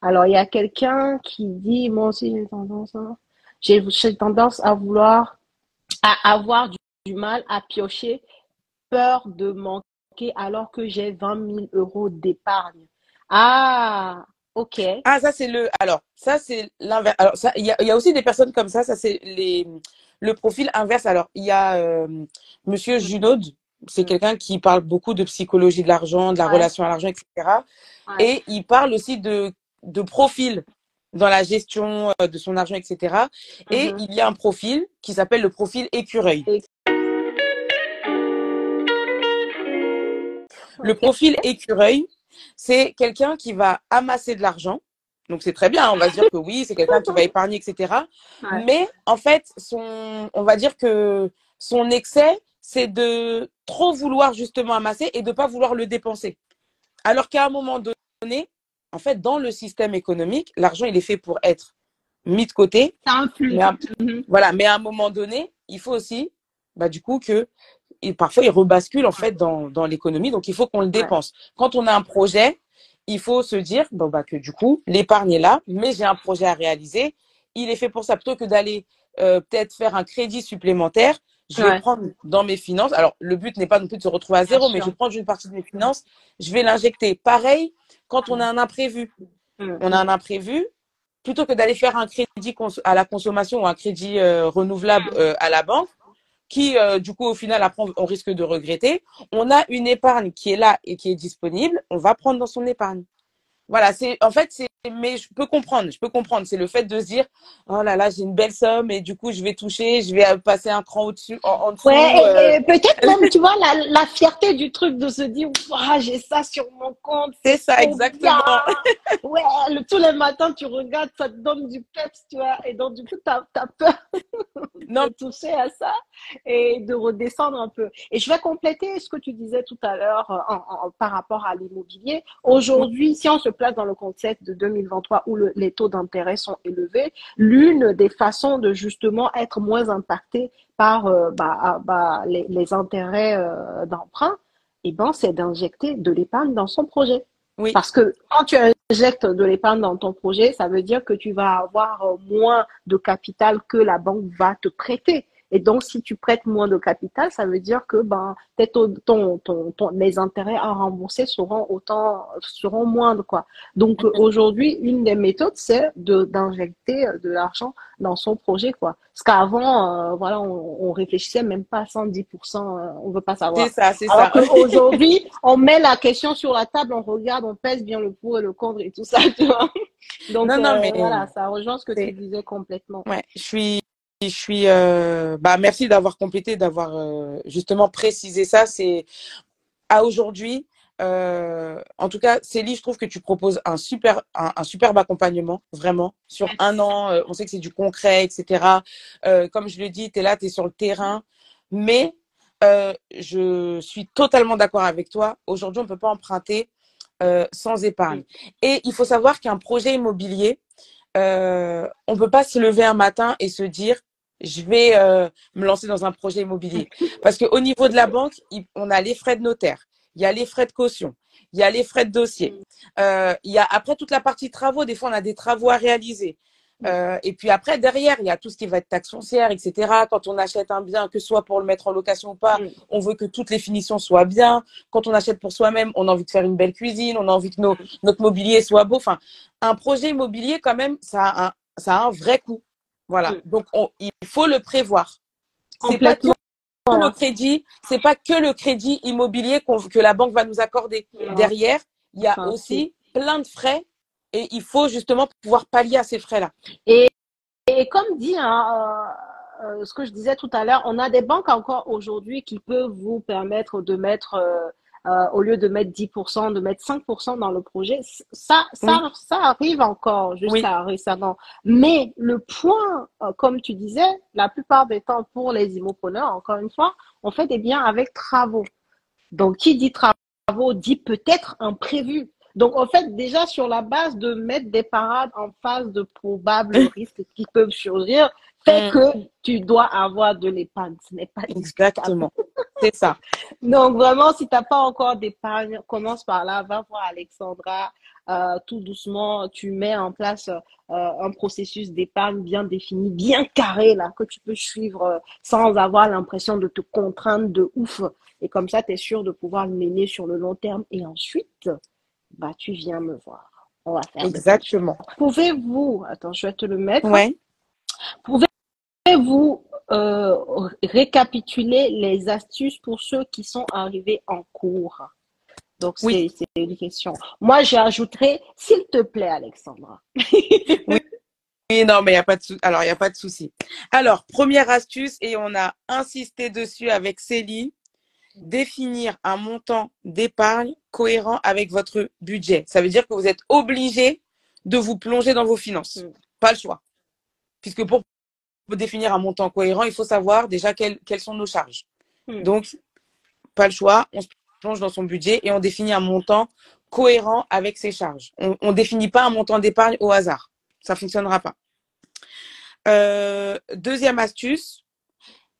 Alors, il y a quelqu'un qui dit, moi aussi j'ai tendance à vouloir, à avoir du mal à piocher, peur de manquer alors que j'ai 20 000 € d'épargne. Ah, ok. Ah, ça, c'est le. Alors, ça, c'est l'inverse. Alors, ça, il y a aussi des personnes comme ça. Ça, c'est le profil inverse. Alors, il y a Monsieur Junod. C'est Mm. quelqu'un qui parle beaucoup de psychologie de l'argent, de la Ouais, relation à l'argent, etc. ouais. Et il parle aussi de profil dans la gestion de son argent, etc. Et Mhm. il y a un profil qui s'appelle le profil écureuil. Et- Le ok. profil écureuil, c'est quelqu'un qui va amasser de l'argent. Donc c'est très bien, on va se dire que oui, c'est quelqu'un qui va épargner, etc. Ouais. Mais en fait, on va dire que son excès, c'est de trop vouloir justement amasser et de ne pas vouloir le dépenser. Alors qu'à un moment donné, en fait, dans le système économique, l'argent, il est fait pour être mis de côté. Ça influe. Mais à, Mhm. voilà, mais à un moment donné, il faut aussi, bah, du coup, que et parfois, il rebascule en fait dans l'économie. Donc, il faut qu'on le Ouais. dépense. Quand on a un projet, il faut se dire bon, bah, que du coup, l'épargne est là, mais j'ai un projet à réaliser. Il est fait pour ça. Plutôt que d'aller peut-être faire un crédit supplémentaire, je vais Ouais, prendre dans mes finances. Alors, le but n'est pas non plus de se retrouver à bien zéro, mais je sûr. vais prendre une partie de mes finances, je vais l'injecter. Pareil, quand on a un imprévu. Mm. On a un imprévu, plutôt que d'aller faire un crédit à la consommation ou un crédit renouvelable à la banque, qui, du coup, au final, après, on risque de regretter. On a une épargne qui est là et qui est disponible. On va prendre dans son épargne. Voilà, en fait, mais je peux comprendre. C'est le fait de se dire, oh là là, j'ai une belle somme et du coup, je vais toucher, je vais passer un cran au-dessus, en Ouais, dessous. et peut-être même, tu vois, la fierté du truc de se dire, ouah, j'ai ça sur mon compte, C'est c'est ça, trop bien. exactement. Ouais, tous les matins, tu regardes, ça te donne du peps, tu vois. Et donc, du coup, t'as peur de Non, toucher à ça et de redescendre un peu. Et je vais compléter ce que tu disais tout à l'heure par rapport à l'immobilier. oui, Aujourd'hui, si on se place dans le contexte de 2023 où les taux d'intérêt sont élevés, l'une des façons de justement être moins impacté par les intérêts d'emprunt, eh ben, c'est d'injecter de l'épargne dans son projet. oui, Parce que quand tu injectes de l'épargne dans ton projet, ça veut dire que tu vas avoir moins de capital que la banque va te prêter. Et donc, si tu prêtes moins de capital, ça veut dire que ben, les intérêts à rembourser seront moindres, quoi. Donc, aujourd'hui, une des méthodes, c'est d'injecter de l'argent dans son projet, quoi. Parce qu'avant, voilà, on réfléchissait même pas à 110%, on veut pas c'est savoir. ça, c'est Alors ça. qu'aujourd'hui, on met la question sur la table, on regarde, on pèse bien le pour et le contre et tout ça, tu vois. Donc, Non, non, mais voilà, ça rejoint ce que tu c'est, disais complètement. ouais, bah, merci d'avoir complété, d'avoir justement précisé ça. C'est à aujourd'hui, en tout cas, Célie, je trouve que tu proposes un superbe accompagnement, vraiment, sur un Merci. an. On sait que c'est du concret, etc. Comme je le dis, tu es là, tu es sur le terrain. Mais je suis totalement d'accord avec toi. Aujourd'hui, on ne peut pas emprunter sans épargne. Et il faut savoir qu'un projet immobilier, on ne peut pas se lever un matin et se dire, je vais me lancer dans un projet immobilier. Parce qu'au niveau de la banque, on a les frais de notaire, il y a les frais de caution, il y a les frais de dossier, il y a après toute la partie travaux, des fois on a des travaux à réaliser. Et puis après, derrière, il y a tout ce qui va être taxe foncière, etc. Quand on achète un bien, que ce soit pour le mettre en location ou pas, on veut que toutes les finitions soient bien. Quand on achète pour soi-même, on a envie de faire une belle cuisine, on a envie que notre mobilier soit beau. Enfin, un projet immobilier, quand même, ça a un vrai coût. Voilà. Donc, il faut le prévoir. C'est pas que Complètement. le crédit, c'est pas que le crédit immobilier que la banque va nous accorder. Non, Derrière, il y a enfin, si. aussi plein de frais et il faut justement pouvoir pallier à ces frais-là. Et, et comme dit, hein, ce que je disais tout à l'heure, on a des banques encore aujourd'hui qui peuvent vous permettre de mettre, au lieu de mettre 10%, de mettre 5% dans le projet. Oui, Ça arrive encore oui, jusqu'à récemment. Mais le point, comme tu disais, la plupart des temps pour les immopreneurs, encore une fois, on fait des biens avec travaux. Donc, qui dit travaux dit peut-être imprévu. Donc, en fait, déjà sur la base de mettre des parades en face de probables risques qui peuvent surgir, fait mm, que tu dois avoir de l'épargne. Ce n'est pas discutable. exactement. C'est ça. Donc, vraiment, si tu n'as pas encore d'épargne, commence par là, va voir Alexandra. Tout doucement, tu mets en place un processus d'épargne bien défini, bien carré, là, que tu peux suivre sans avoir l'impression de te contraindre de ouf. Et comme ça, tu es sûr de pouvoir le mener sur le long terme. Et ensuite, bah, tu viens me voir. On va faire de telles choses. Exactement. Pouvez-vous, attends, je vais te le mettre. Ouais. Pouvez-vous récapituler les astuces pour ceux qui sont arrivés en cours? Donc, Oui. c'est une question. Moi, j'ajouterai, s'il te plaît, Alexandra. Oui. Oui, non, mais il n'y a pas de alors, il y a pas de souci. Alors, première astuce, et on a insisté dessus avec Céline, définir un montant d'épargne cohérent avec votre budget. Ça veut dire que vous êtes obligé de vous plonger dans vos finances. Pas le choix. Puisque pour définir un montant cohérent, il faut savoir déjà quelles sont nos charges. Donc, pas le choix, on se plonge dans son budget et on définit un montant cohérent avec ses charges. On ne définit pas un montant d'épargne au hasard. Ça ne fonctionnera pas. Deuxième astuce,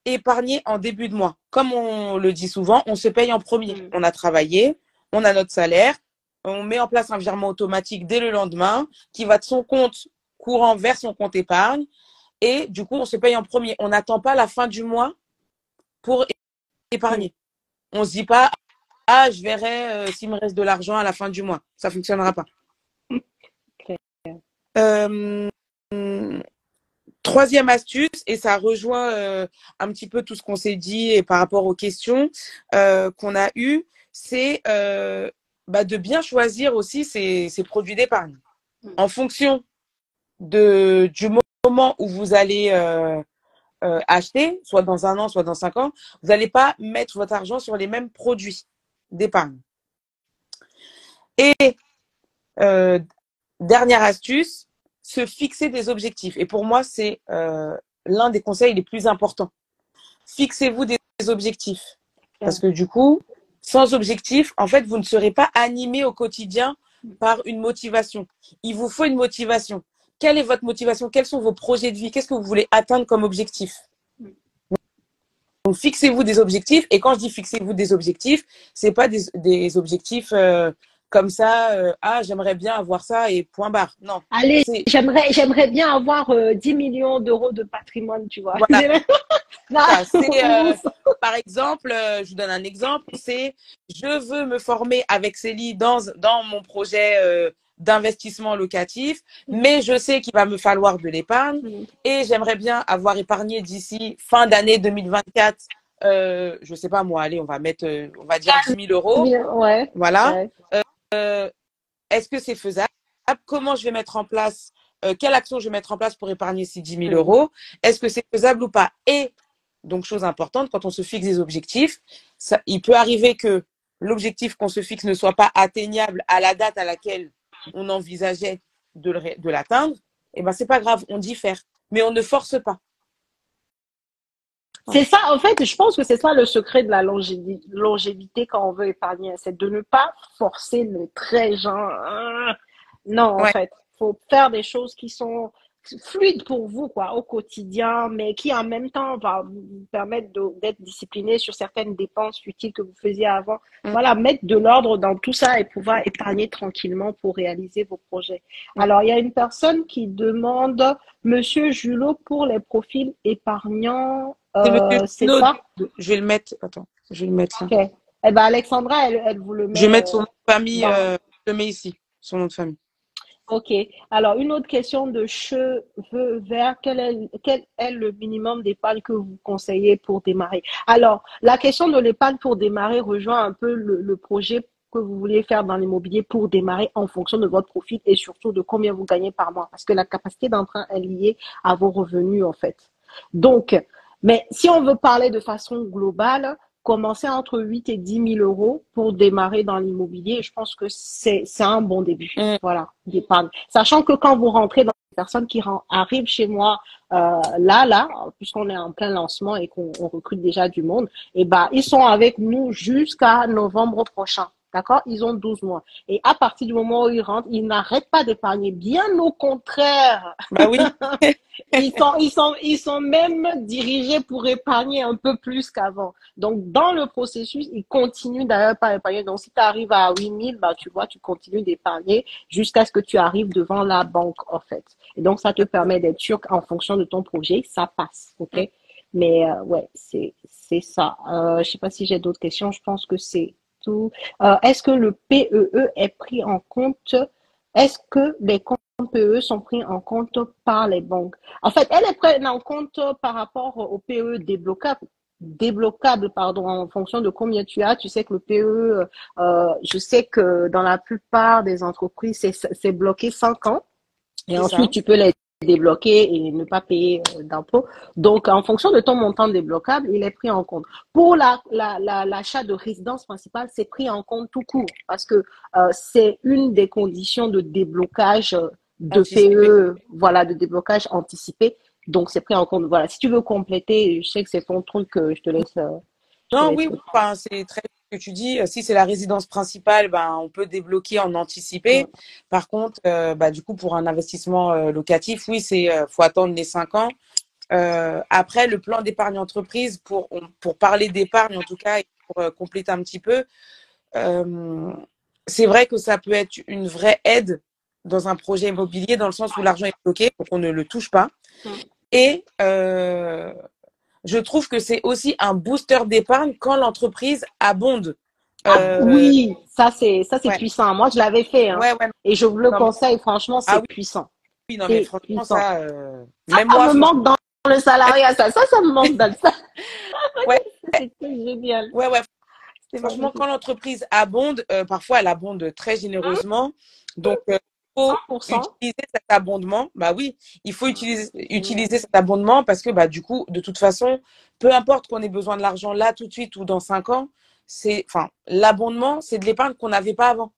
épargner en début de mois. Comme on le dit souvent, on se paye en premier. On a travaillé, on a notre salaire, on met en place un virement automatique dès le lendemain qui va de son compte courant vers son compte épargne et du coup, on se paye en premier. On n'attend pas la fin du mois pour épargner. On ne se dit pas, ah, je verrai s'il me reste de l'argent à la fin du mois. Ça ne fonctionnera pas. Troisième astuce, et ça rejoint un petit peu tout ce qu'on s'est dit et par rapport aux questions qu'on a eues, c'est de bien choisir aussi ses produits d'épargne. En fonction du moment où vous allez acheter, soit dans 1 an, soit dans 5 ans, vous n'allez pas mettre votre argent sur les mêmes produits d'épargne. Et dernière astuce, se fixer des objectifs. Et pour moi, c'est l'un des conseils les plus importants. Fixez-vous des objectifs. Parce que du coup, sans objectif, en fait, vous ne serez pas animé au quotidien par une motivation. Il vous faut une motivation. Quelle est votre motivation? Quels sont vos projets de vie? Qu'est-ce que vous voulez atteindre comme objectif? Donc, fixez-vous des objectifs. Et quand je dis fixez-vous des objectifs, c'est pas des objectifs comme ça, j'aimerais bien avoir ça et point barre. Non. Allez, j'aimerais bien avoir 10 millions d'euros de patrimoine, tu vois. Voilà. Par exemple, je vous donne un exemple, c'est je veux me former avec Célie dans mon projet d'investissement locatif, mais je sais qu'il va me falloir de l'épargne et j'aimerais bien avoir épargné d'ici fin d'année 2024. Je sais pas moi, allez, on va dire 10 000 euros. Ouais. Voilà. Ouais. Est-ce que c'est faisable? Comment je vais mettre en place, quelle action je vais mettre en place pour épargner ces 10 000 euros? Est-ce que c'est faisable ou pas? Et donc, chose importante, quand on se fixe des objectifs, il peut arriver que l'objectif qu'on se fixe ne soit pas atteignable à la date à laquelle on envisageait de l'atteindre. Et ben, c'est pas grave, on diffère, mais on ne force pas. C'est ça, en fait, je pense que c'est ça le secret de la longévité quand on veut épargner, c'est de ne pas forcer le trait, genre, non, en fait, faut faire des choses qui sont fluides pour vous, quoi, au quotidien, mais qui en même temps va vous permettre d'être discipliné sur certaines dépenses utiles que vous faisiez avant. Voilà, mettre de l'ordre dans tout ça et pouvoir épargner tranquillement pour réaliser vos projets. Alors, il y a une personne qui demande, Monsieur Julot, pour les profils épargnants, c'est ça? Je vais le mettre. Attends, je vais le mettre là. Ok. Eh ben Alexandra, elle vous le met. Je vais mettre son nom de famille. Je le mets ici, son nom de famille. Ok. Alors, une autre question de cheveux verts. Quel est le minimum d'épargne que vous conseillez pour démarrer? Alors, la question de l'épargne pour démarrer rejoint un peu le projet que vous voulez faire dans l'immobilier pour démarrer en fonction de votre profil et surtout de combien vous gagnez par mois. Parce que la capacité d'emprunt est liée à vos revenus, en fait. Donc, mais si on veut parler de façon globale, commencer entre 8 et 10 000 euros pour démarrer dans l'immobilier, je pense que c'est un bon début, voilà, d'épargne. Sachant que quand vous rentrez dans les personnes qui arrivent chez moi là, puisqu'on est en plein lancement et qu'on recrute déjà du monde, et ben ils sont avec nous jusqu'à novembre prochain. D'accord? Ils ont 12 mois. Et à partir du moment où ils rentrent, ils n'arrêtent pas d'épargner. Bien au contraire. Bah oui. Ils sont même dirigés pour épargner un peu plus qu'avant. Donc, dans le processus, ils continuent d'ailleurs par épargner. Donc, si tu arrives à 8 000, bah, tu vois, tu continues d'épargner jusqu'à ce que tu arrives devant la banque, en fait. Et donc, ça te permet d'être sûr qu'en fonction de ton projet, ça passe. OK? Mais, ouais, c'est ça. Je sais pas si j'ai d'autres questions. Je pense que c'est tout. Est-ce que le PEE est pris en compte? Est-ce que les comptes PEE sont pris en compte par les banques? En fait, elle est prise en compte par rapport au PEE débloquable, pardon, en fonction de combien tu as. Tu sais que le PEE, je sais que dans la plupart des entreprises, c'est bloqué 5 ans. Et C'est ça. ensuite, tu peux les débloquer et ne pas payer d'impôts. Donc, en fonction de ton montant débloquable, il est pris en compte. Pour l'achat de résidence principale, c'est pris en compte tout court parce que c'est une des conditions de déblocage de Anticipé. PE, voilà, de déblocage anticipé. Donc, c'est pris en compte. Voilà. Si tu veux compléter, je sais que c'est ton truc, je te Non, laisse. oui, oui, enfin, c'est très bien ce que tu dis. Si c'est la résidence principale, ben, on peut débloquer en anticipé. Par contre, bah, du coup, pour un investissement locatif, oui, faut attendre les 5 ans. Après, le plan d'épargne entreprise, pour parler d'épargne en tout cas, et pour compléter un petit peu, euh, c'est vrai que ça peut être une vraie aide dans un projet immobilier, dans le sens où l'argent est bloqué, donc on ne le touche pas. Et je trouve que c'est aussi un booster d'épargne quand l'entreprise abonde. Ah oui, ça c'est Ouais, puissant. Moi, je l'avais fait, hein. ouais, ouais. Et je vous le Non, mais, conseille, franchement, ah c'est oui, puissant. oui, non, mais C'est franchement, puissant. ça, Ça, même ça moi, me franchement, manque dans le salariat, ça me manque dans le ça. ouais, C'était génial. ouais, ouais. C'est Franchement, quand magnifique. l'entreprise abonde, parfois elle abonde très généreusement. Donc, il faut 100%. utiliser cet abondement. Bah oui, il faut utiliser cet abondement parce que, bah, du coup, de toute façon, peu importe qu'on ait besoin de l'argent là tout de suite ou dans 5 ans, l'abondement, c'est de l'épargne qu'on n'avait pas avant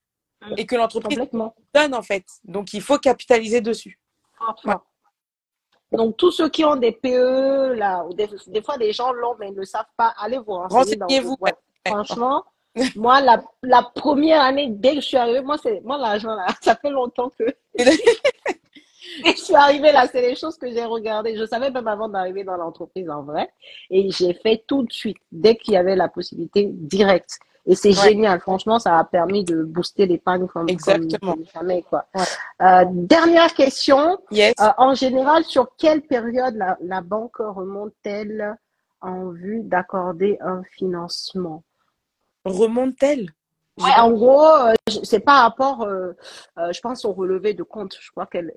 et que l'entreprise Complètement. donne en fait. Donc, il faut capitaliser dessus. Fort, Ouais. fort. Donc, tous ceux qui ont des PE, là, ou des fois, des gens l'ont, mais ils ne savent pas, allez vous renseigner dans vos Renseignez-vous. Ouais. boîtes. Franchement, moi, la première année, dès que je suis arrivée, moi, l'argent, là, ça fait longtemps que dès que je suis arrivée là, c'est les choses que j'ai regardées. Je savais même avant d'arriver dans l'entreprise en vrai. Et j'ai fait tout de suite, dès qu'il y avait la possibilité, directe. Et c'est Ouais, génial. Franchement, ça a permis de booster l'épargne exactement. comme jamais, quoi. Ouais. Dernière question. Yes. En général, sur quelle période la banque remonte-t-elle en vue d'accorder un financement? Remonte-t-elle? J'ai Ouais, pas. en gros, c'est par rapport, je pense, au relevé de compte. Je crois qu'elle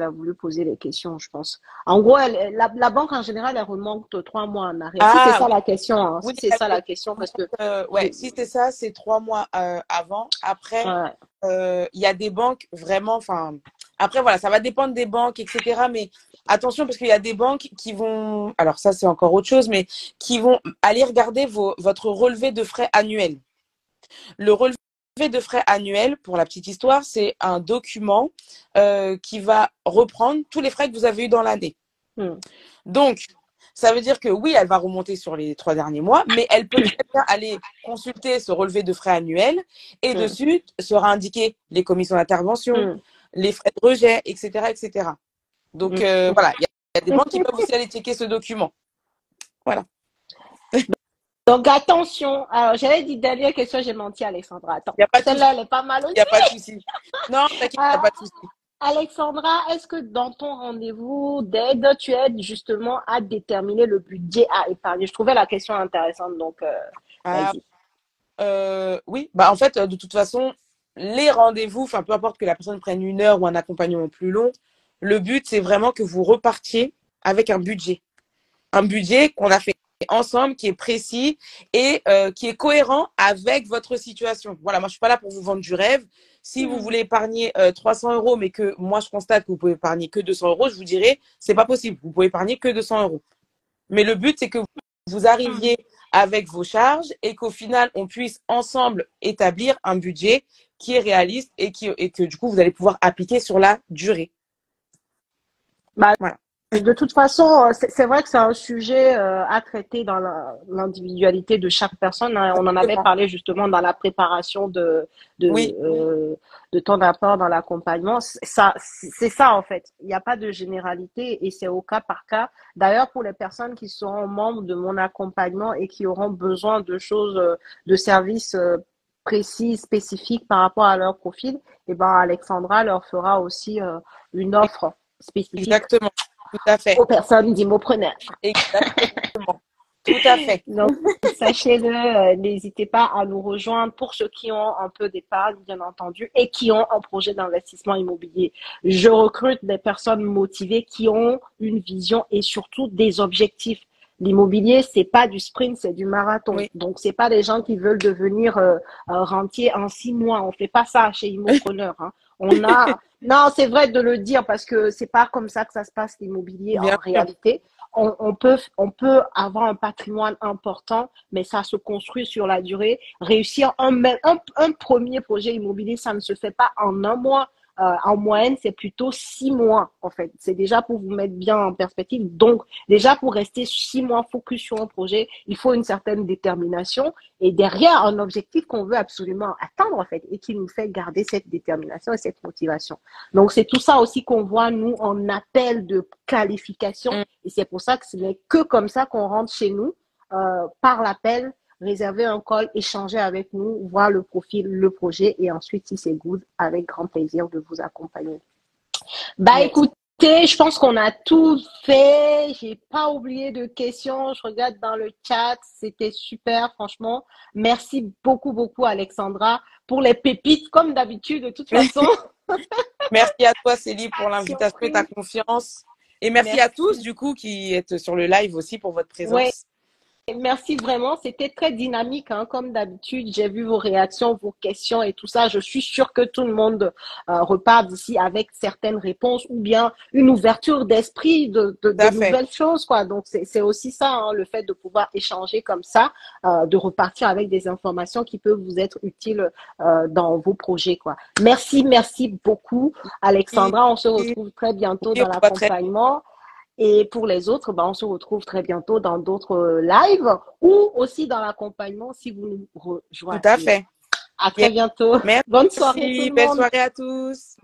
a voulu poser les questions, je pense. En gros, la banque, en général, elle remonte 3 mois en arrière. Si c'est Ah ça oui. la question, hein, Oui, si c'est ça la question, parce que ouais, j'ai, si c'est ça, c'est 3 mois avant. Après, ouais, il y a des banques vraiment, enfin, après, voilà, ça va dépendre des banques, etc. Mais attention, parce qu'il y a des banques qui vont, alors ça, c'est encore autre chose, mais qui vont aller regarder votre relevé de frais annuel. Le relevé de frais annuel, pour la petite histoire, c'est un document qui va reprendre tous les frais que vous avez eu dans l'année. hmm, Donc, ça veut dire que oui, elle va remonter sur les 3 derniers mois, mais elle peut très bien aller consulter ce relevé de frais annuel et hmm, dessus sera indiqué les commissions d'intervention, hmm, les frais de rejet, etc., etc. Donc, hmm. voilà, il y a des banques qui peuvent aussi aller checker ce document. Voilà. Donc, attention. Alors, j'avais dit dernière question, j'ai menti, Alexandra. Attends. Il n'y a pas de souci. Celle-là, elle est pas mal Il n'y a aussi. pas de souci. Non, t'inquiète, il n'y a Ah, pas de souci. Alexandra, est-ce que dans ton rendez-vous d'aide, tu aides justement à déterminer le budget à épargner? Je trouvais la question intéressante, donc Ah, vas-y. oui, bah en fait, de toute façon, les rendez-vous, enfin peu importe que la personne prenne 1 heure ou un accompagnement plus long, le but c'est vraiment que vous repartiez avec un budget qu'on a fait ensemble, qui est précis et qui est cohérent avec votre situation. Voilà, moi je suis pas là pour vous vendre du rêve. Si vous voulez épargner 300 euros, mais que moi je constate que vous pouvez épargner que 200 euros, je vous dirais c'est pas possible. Vous pouvez épargner que 200 euros. Mais le but, c'est que vous arriviez avec vos charges et qu'au final, on puisse ensemble établir un budget qui est réaliste et que du coup, vous allez pouvoir appliquer sur la durée. Bah, Voilà. De toute façon, c'est vrai que c'est un sujet à traiter dans l'individualité de chaque personne, hein. On en avait Exactement. parlé justement dans la préparation Oui, de, euh, de ton apport dans l'accompagnement. C'est ça en fait. Il n'y a pas de généralité et c'est au cas par cas. D'ailleurs, pour les personnes qui seront membres de mon accompagnement et qui auront besoin de choses, de services précis, spécifiques par rapport à leur profil, eh ben Alexandra leur fera aussi une offre spécifique exactement. Tout à fait. aux personnes d'immopreneurs. Exactement. Tout à fait. Donc, sachez-le, n'hésitez pas à nous rejoindre pour ceux qui ont un peu d'épargne, bien entendu, et qui ont un projet d'investissement immobilier. Je recrute des personnes motivées qui ont une vision et surtout des objectifs. L'immobilier, c'est pas du sprint, c'est du marathon. Oui. Donc, c'est pas des gens qui veulent devenir rentier en 6 mois. On fait pas ça chez Immopreneur, hein. On a, non, c'est vrai de le dire parce que c'est pas comme ça que ça se passe l'immobilier en Bien sûr. réalité. On peut avoir un patrimoine important, mais ça se construit sur la durée. Réussir un premier projet immobilier, ça ne se fait pas en un mois. En moyenne, c'est plutôt 6 mois, en fait. C'est déjà pour vous mettre bien en perspective. Donc, déjà pour rester 6 mois focus sur un projet, il faut une certaine détermination et derrière un objectif qu'on veut absolument atteindre, en fait, et qui nous fait garder cette détermination et cette motivation. Donc, c'est tout ça aussi qu'on voit, nous, en appel de qualification. Mm. Et c'est pour ça que ce n'est que comme ça qu'on rentre chez nous, par l'appel, réserver un call, échanger avec nous, voir le profil, le projet et ensuite, si c'est good, avec grand plaisir de vous accompagner. Bah Yes. écoutez, je pense qu'on a tout fait. J'ai pas oublié de questions. Je regarde dans le chat. C'était super, franchement. Merci beaucoup, beaucoup, Alexandra, pour les pépites, comme d'habitude, de toute façon. Merci à toi, Célie, pour l'invitation et ta Surprise. confiance. Et merci à tous, Merci. du coup, qui êtes sur le live aussi pour votre Ouais. présence. Merci vraiment, c'était très dynamique, hein, comme d'habitude. J'ai vu vos réactions, vos questions et tout ça. Je suis sûre que tout le monde repart d'ici avec certaines réponses ou bien une ouverture d'esprit Tout de à fait. nouvelles choses, quoi. Donc c'est aussi ça, hein, le fait de pouvoir échanger comme ça, de repartir avec des informations qui peuvent vous être utiles dans vos projets, quoi. Merci, merci beaucoup, Et, Alexandra. On se et- retrouve très bientôt oui, dans on va très l'accompagnement. Et pour les autres, ben, on se retrouve très bientôt dans d'autres lives ou aussi dans l'accompagnement si vous nous tout à rejoignez. fait. À Yes. très bientôt. Bonne soirée tout Merci. le Belle monde. soirée à tous.